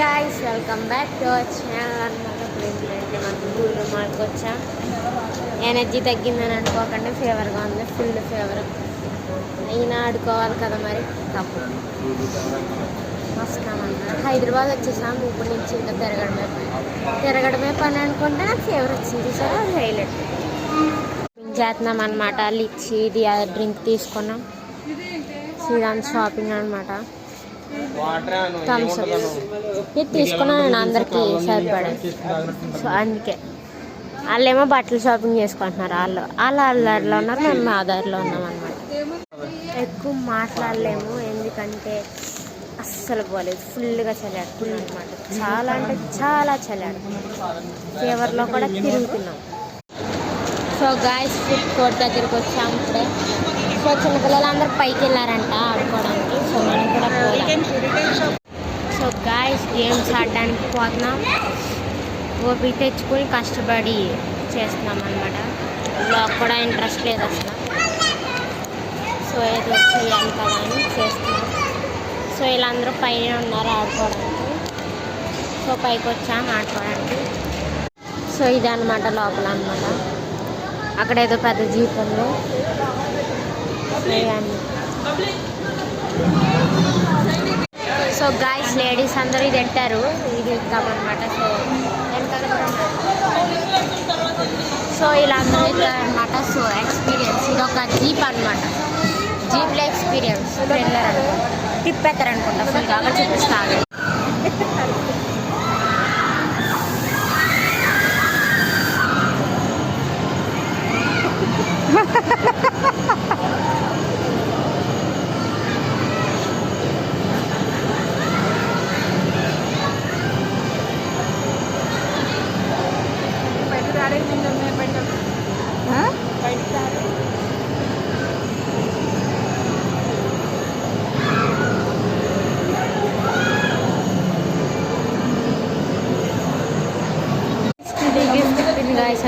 guys, welcome back to our channel అనమాట. మనం గుళ్ళు మార్కు వచ్చాం. ఎనర్జీ తగ్గిందని అనుకోకండి, ఫీవర్గా ఉంది, ఫుల్ ఫీవర్. అయినా ఆడుకోవాలి కదా మరి, తప్పు. వస్తామన్నా హైదరాబాద్ వచ్చేసాం. ఇప్పుడు నుంచి ఇంకా తిరగడమే పని అనుకుంటే నాకు ఫీవర్ వచ్చింది. సార్ అది హైలైట్ చేస్తున్నాం అనమాట. లిచ్చి ఇది డ్రింక్ తీసుకున్నాం. శ్రీరామ్ షాపింగ్ అనమాట. థమ్స్అప్ ఇది తీసుకున్నాను నేను, అందరికీ సరిపడే. సో అందుకే వాళ్ళేమో బట్టలు షాపింగ్ చేసుకుంటున్నారు. వాళ్ళు ఆధార్లో ఉన్నారు, మేము మా ఆధార్లో ఉన్నాం అనమాట. ఎక్కువ మాట్లాడలేము ఎందుకంటే అస్సలు పోలేదు. ఫుల్గా చల్లాడుతున్నాం అనమాట. చాలా అంటే చాలా చల్లాడుతున్నాం. ఫీవర్లో కూడా తిరుగుతున్నాం. సో గాయస్ ఫుడ్ కోర్ట్ దగ్గరికి వచ్చాం ఇప్పుడే. సో చిన్నపిల్లలందరూ పైకి వెళ్ళారంట ఆడుకోవడానికి. సో మనం కూడా పోయాం. సో గాయస్ గేమ్స్ ఆడడానికి పోతున్నాం. ఓపిక తెచ్చుకొని కష్టపడి చేస్తున్నాం అనమాట. బ్లాగ్ కూడా ఇంట్రెస్ట్ లేదు అసలు. సో ఏదో చేయాలి కదా అని చేస్తున్నాం. సో వీళ్ళందరూ పైన ఉన్నారు ఆడుకోవడానికి. సో పైకి వచ్చాం ఆడుకోవడానికి. సో ఇదన్నమాట లోపల అనమాట. అక్కడ ఏదో పెద్ద జీప్ ఉంది. సో గాయస్ లేడీస్ అందరూ ఇది పెట్టారు, ఇది ఇద్దామన్నమాట. సో ఇలా అందరూ ఇద్దామన్నమాట. సో ఎక్స్పీరియన్స్ ఇది ఒక జీప్ అనమాట. జీప్లో ఎక్స్పీరియన్స్ తిప్పేస్తారనుకుంటా. ఫుల్ కాగా చూపిస్తాను.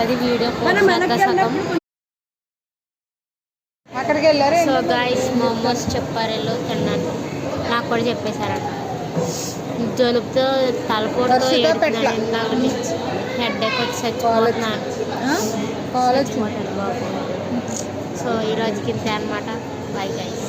అది వీడియో సగం. అక్కడికి వెళ్ళారు. సో గాయస్ మోమోస్ చెప్పారు వెళ్ళు తిన్నాను. నాకు కూడా చెప్పేశారంట. జలుబుతో తలపోటుతో హెడ్ ఎక్ వచ్చి చచ్చిపోతున్నాను. సో ఈరోజుకి ఇంతే అనమాట. Bye guys.